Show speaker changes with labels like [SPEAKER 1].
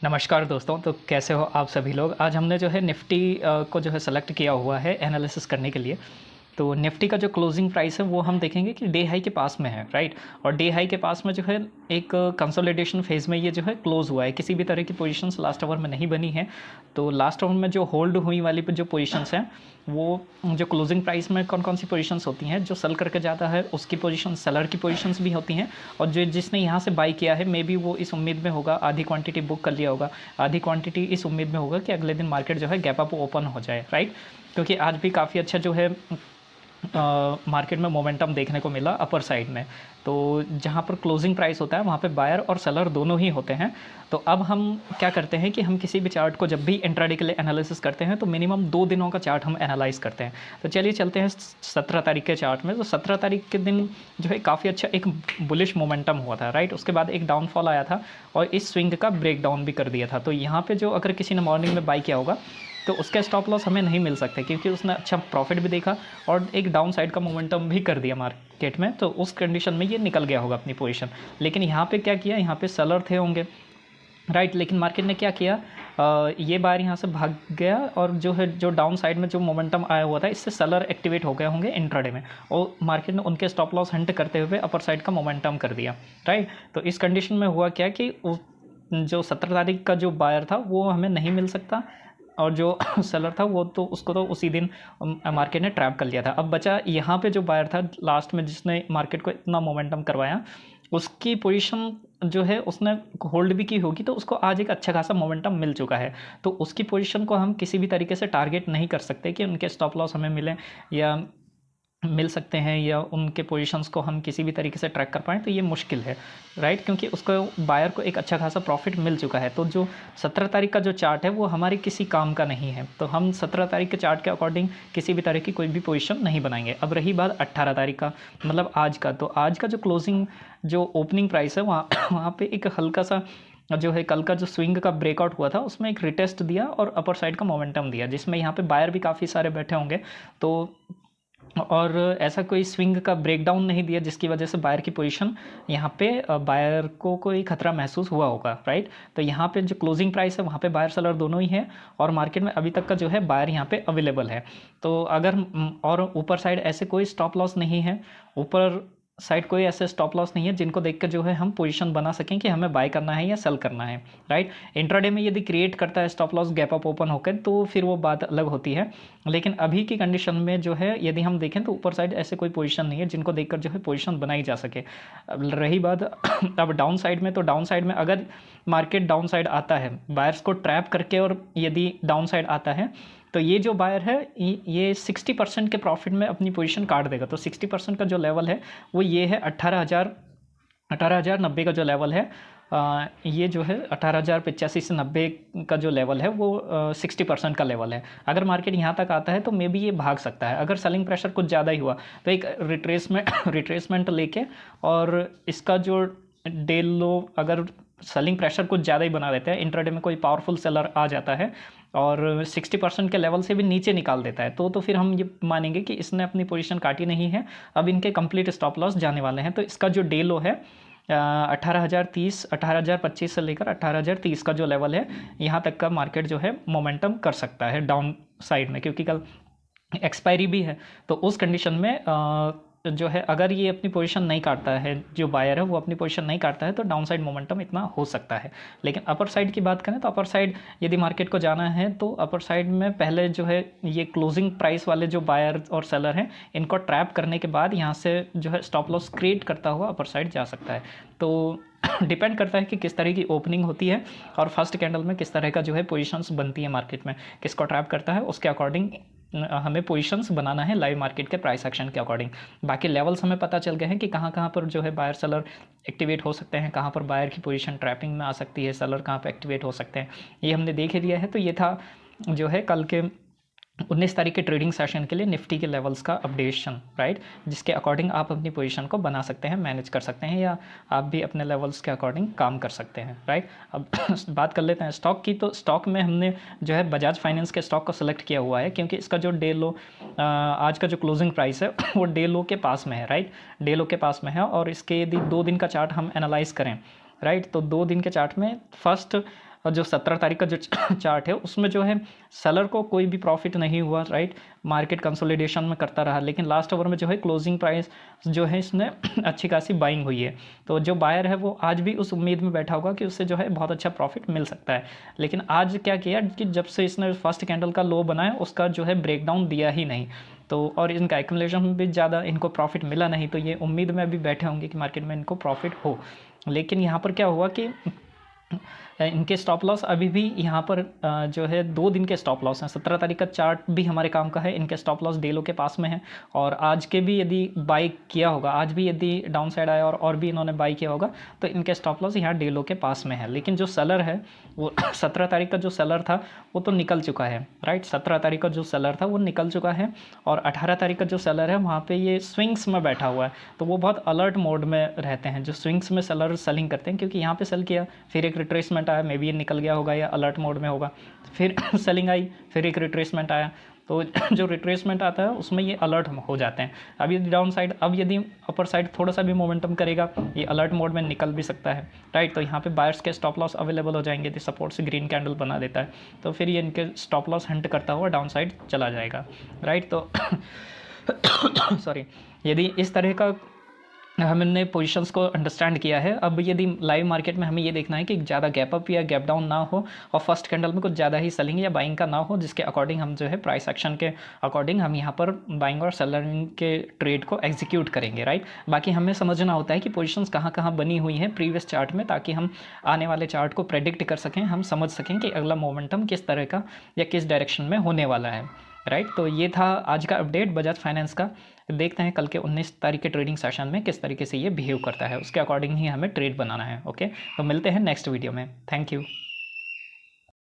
[SPEAKER 1] नमस्कार दोस्तों। तो कैसे हो आप सभी लोग। आज हमने जो है निफ्टी को जो है सेलेक्ट किया हुआ है एनालिसिस करने के लिए। तो निफ्टी का जो क्लोजिंग प्राइस है वो हम देखेंगे कि डे हाई के पास में है, राइट। और डे हाई के पास में जो है एक कंसोलिडेशन फेज़ में ये जो है क्लोज़ हुआ है। किसी भी तरह की पोजीशंस लास्ट आवर में नहीं बनी है। तो लास्ट आवर में जो होल्ड हुई वाली जो पोजीशंस हैं वो जो क्लोजिंग प्राइस में कौन कौन सी पोजीशंस होती हैं, जो सेल करके जाता है उसकी पोजीशन, सेलर की पोजीशंस भी होती हैं। और जो जिसने यहाँ से बाई किया है मे बी वो इस उम्मीद में होगा, आधी क्वांटिटी बुक कर लिया होगा, आधी क्वांटिटी इस उम्मीद में होगा कि अगले दिन मार्केट जो है गैप अप ओपन हो जाए, राइट। क्योंकि आज भी काफ़ी अच्छा जो है मार्केट में मोमेंटम देखने को मिला अपर साइड में। तो जहाँ पर क्लोजिंग प्राइस होता है वहाँ पे बायर और सेलर दोनों ही होते हैं। तो अब हम क्या करते हैं कि हम किसी भी चार्ट को जब भी इंट्राडे के लिए एनालिसिस करते हैं तो मिनिमम 2 दिनों का चार्ट हम एनालाइज करते हैं। तो चलिए चलते हैं 17 तारीख के चार्ट में। तो 17 तारीख के दिन जो है काफ़ी अच्छा एक बुलिश मोमेंटम हुआ था, राइट। उसके बाद एक डाउनफॉल आया था और इस स्विंग का ब्रेक डाउन भी कर दिया था। तो यहाँ पर जो अगर किसी ने मॉर्निंग में बाई किया होगा तो उसका स्टॉप लॉस हमें नहीं मिल सकते, क्योंकि उसने अच्छा प्रॉफिट भी देखा और एक डाउन साइड का मोमेंटम भी कर दिया मार्केट में। तो उस कंडीशन में ये निकल गया होगा अपनी पोजीशन। लेकिन यहाँ पे क्या किया, यहाँ पे सेलर थे होंगे, राइट। लेकिन मार्केट ने क्या किया, ये बार यहाँ से भाग गया और जो डाउन साइड में जो मोमेंटम आया हुआ था इससे सेलर एक्टिवेट हो गए होंगे इंट्राडे में, और मार्केट ने उनके स्टॉप लॉस हंट करते हुए अपर साइड का मोमेंटम कर दिया, राइट। तो इस कंडीशन में हुआ क्या कि जो 17 तारीख का जो बायर था वो हमें नहीं मिल सकता, और जो सेलर था वो तो उसको तो उसी दिन मार्केट ने ट्रैप कर लिया था। अब बचा यहाँ पे जो बायर था लास्ट में जिसने मार्केट को इतना मोमेंटम करवाया, उसकी पोजीशन जो है उसने होल्ड भी की होगी, तो उसको आज एक अच्छा खासा मोमेंटम मिल चुका है। तो उसकी पोजीशन को हम किसी भी तरीके से टारगेट नहीं कर सकते कि उनके स्टॉप लॉस हमें मिले या मिल सकते हैं, या उनके पोजीशंस को हम किसी भी तरीके से ट्रैक कर पाएँ, तो ये मुश्किल है, राइट। क्योंकि उसको बायर को एक अच्छा खासा प्रॉफिट मिल चुका है। तो जो 17 तारीख का जो चार्ट है वो हमारे किसी काम का नहीं है। तो हम 17 तारीख के चार्ट के अकॉर्डिंग किसी भी तरह की कोई भी पोजीशन नहीं बनाएंगे। अब रही बात 18 तारीख का, मतलब आज का, तो आज का जो क्लोजिंग जो ओपनिंग प्राइस है वहाँ पे एक हल्का सा जो है कल का जो स्विंग का ब्रेकआउट हुआ था उसमें एक रिटेस्ट दिया और अपर साइड का मोमेंटम दिया, जिसमें यहाँ पे बायर भी काफ़ी सारे बैठे होंगे। तो और ऐसा कोई स्विंग का ब्रेकडाउन नहीं दिया जिसकी वजह से बायर की पोजीशन यहाँ पे बायर को कोई खतरा महसूस हुआ होगा, राइट। तो यहाँ पे जो क्लोजिंग प्राइस है वहाँ पे बायर सेलर दोनों ही है, और मार्केट में अभी तक का जो है बायर यहाँ पे अवेलेबल है। तो अगर और ऊपर साइड ऐसे कोई स्टॉप लॉस नहीं है, ऊपर साइड कोई ऐसे स्टॉप लॉस नहीं है जिनको देखकर जो है हम पोजीशन बना सकें कि हमें बाय करना है या सेल करना है, राइट। इंट्राडे में यदि क्रिएट करता है stop loss gap up open होकर तो फिर वो बात अलग होती है। लेकिन अभी की कंडीशन में जो है यदि हम देखें तो ऊपर साइड ऐसे कोई पोजीशन नहीं है जिनको देखकर जो है पोजीशन बनाई जा सके। अब रही बात अब डाउन साइड में, तो डाउन साइड में अगर मार्केट डाउन साइड आता है बायर्स को ट्रैप करके, और यदि डाउन साइड आता है तो ये जो बायर है ये 60% के प्रॉफिट में अपनी पोजीशन काट देगा। तो 60% का जो लेवल है वो ये है 18,090 का जो लेवल है, ये जो है 18,085 से 90 का जो लेवल है वो 60% का लेवल है। अगर मार्केट यहाँ तक आता है तो मे बी ये भाग सकता है। अगर सेलिंग प्रेशर कुछ ज़्यादा ही हुआ तो एक रिट्रेसमेंट लेके, और इसका जो डे लो अगर सेलिंग प्रेशर कुछ ज़्यादा ही बना देते हैं, इंट्राडे में कोई पावरफुल सेलर आ जाता है और 60% के लेवल से भी नीचे निकाल देता है, तो फिर हम ये मानेंगे कि इसने अपनी पोजीशन काटी नहीं है, अब इनके कंप्लीट स्टॉप लॉस जाने वाले हैं। तो इसका जो डे लो है 18,030, 18,025 से लेकर 18,030 का जो लेवल है, यहाँ तक का मार्केट जो है मोमेंटम कर सकता है डाउन साइड में, क्योंकि कल एक्सपायरी भी है। तो उस कंडीशन में जो है अगर ये अपनी पोजीशन नहीं काटता है, जो बायर है वो अपनी पोजीशन नहीं काटता है, तो डाउन साइड मोमेंटम इतना हो सकता है। लेकिन अपर साइड की बात करें तो अपर साइड यदि मार्केट को जाना है तो अपर साइड में पहले जो है ये क्लोजिंग प्राइस वाले जो बायर और सेलर हैं इनको ट्रैप करने के बाद यहाँ से जो है स्टॉप लॉस क्रिएट करता हुआ अपर साइड जा सकता है। तो डिपेंड करता है कि किस तरह की ओपनिंग होती है और फर्स्ट कैंडल में किस तरह का जो है पोजीशंस बनती है, मार्केट में किसको ट्रैप करता है, उसके अकॉर्डिंग हमें पोजीशंस बनाना है लाइव मार्केट के प्राइस एक्शन के अकॉर्डिंग। बाकी लेवल्स हमें पता चल गए हैं कि कहाँ कहाँ पर जो है बायर सेलर एक्टिवेट हो सकते हैं, कहाँ पर बायर की पोजीशन ट्रैपिंग में आ सकती है, सेलर कहाँ पर एक्टिवेट हो सकते हैं, ये हमने देख लिया है। तो ये था जो है कल के 19 तारीख के ट्रेडिंग सेशन के लिए निफ्टी के लेवल्स का अपडेशन, राइट, जिसके अकॉर्डिंग आप अपनी पोजीशन को बना सकते हैं, मैनेज कर सकते हैं, या आप भी अपने लेवल्स के अकॉर्डिंग काम कर सकते हैं, राइट। अब बात कर लेते हैं स्टॉक की। तो स्टॉक में हमने जो है बजाज फाइनेंस के स्टॉक को सेलेक्ट किया हुआ है, क्योंकि इसका जो डे लो आज का जो क्लोजिंग प्राइस है वो डे लो के पास में है, राइट, डे लो के पास में है। और इसके यदि 2 दिन का चार्ट हम एनालाइज करें, राइट, तो 2 दिन के चार्ट में फर्स्ट और जो 17 तारीख का जो चार्ट है उसमें जो है सेलर को कोई भी प्रॉफिट नहीं हुआ, राइट। मार्केट कंसोलिडेशन में करता रहा, लेकिन लास्ट आवर में जो है क्लोजिंग प्राइस जो है इसने अच्छी खासी बाइंग हुई है। तो जो बायर है वो आज भी उस उम्मीद में बैठा होगा कि उससे जो है बहुत अच्छा प्रॉफिट मिल सकता है। लेकिन आज क्या किया कि जब से इसने फर्स्ट कैंडल का लो बनाया उसका जो है ब्रेकडाउन दिया ही नहीं, तो और इनका एक्यूमुलेशन में भी ज़्यादा इनको प्रॉफिट मिला नहीं, तो ये उम्मीद में अभी बैठे होंगे कि मार्केट में इनको प्रॉफिट हो। लेकिन यहाँ पर क्या हुआ कि इनके स्टॉप लॉस अभी भी यहाँ पर जो है 2 दिन के स्टॉप लॉस हैं। 17 तारीख का चार्ट भी हमारे काम का है, इनके स्टॉप लॉस डे लो के पास में है। और आज के भी यदि बाई किया होगा, आज भी यदि डाउन साइड आया और भी इन्होंने बाई किया होगा तो इनके स्टॉप लॉस यहाँ डे लो के पास में है। लेकिन जो सेलर है वो 17 तारीख का जो सेलर था वो तो निकल चुका है, राइट। 17 तारीख का जो सेलर था वो निकल चुका है और 18 तारीख का जो सेलर है वहाँ पे ये स्विंग्स में बैठा हुआ है। तो वो बहुत अलर्ट मोड में रहते हैं जो स्विंग्स में सेलर सेलिंग करते हैं, क्योंकि यहाँ पे सेल किया, फिर एक रिट्रेसमेंट आया, मे बी ये निकल गया होगा या अलर्ट मोड में होगा, फिर सेलिंग आई, फिर एक रिट्रेसमेंट आया। तो जो रिट्रेसमेंट आता है उसमें ये अलर्ट हो जाते हैं। अब यदि डाउन साइड, अब यदि अपर साइड थोड़ा सा भी मोमेंटम करेगा ये अलर्ट मोड में निकल भी सकता है, राइट। तो यहाँ पे बायर्स के स्टॉप लॉस अवेलेबल हो जाएंगे, यदि सपोर्ट से ग्रीन कैंडल बना देता है तो फिर ये इनके स्टॉप लॉस हंट करता हुआ डाउन साइड चला जाएगा, राइट। तो सॉरी, यदि इस तरह का हमने पोजीशंस को अंडरस्टैंड किया है, अब यदि लाइव मार्केट में हमें ये देखना है कि ज़्यादा गैप अप या गैप डाउन ना हो और फर्स्ट कैंडल में कुछ ज़्यादा ही सेलिंग या बाइंग का ना हो, जिसके अकॉर्डिंग हम जो है प्राइस एक्शन के अकॉर्डिंग हम यहाँ पर बाइंग और सेलिंग के ट्रेड को एग्जीक्यूट करेंगे, राइट। बाकी हमें समझना होता है कि पोजीशंस कहाँ कहाँ बनी हुई हैं प्रीवियस चार्ट में, ताकि हम आने वाले चार्ट को प्रेडिक्ट कर सकें, हम समझ सकें कि अगला मोमेंटम किस तरह का या किस डायरेक्शन में होने वाला है, राइट। तो ये था आज का अपडेट बजाज फाइनेंस का। देखते हैं कल के 19 तारीख के ट्रेडिंग सेशन में किस तरीके से ये बिहेव करता है, उसके अकॉर्डिंग ही हमें ट्रेड बनाना है। ओके, तो मिलते हैं नेक्स्ट वीडियो में। Thank you.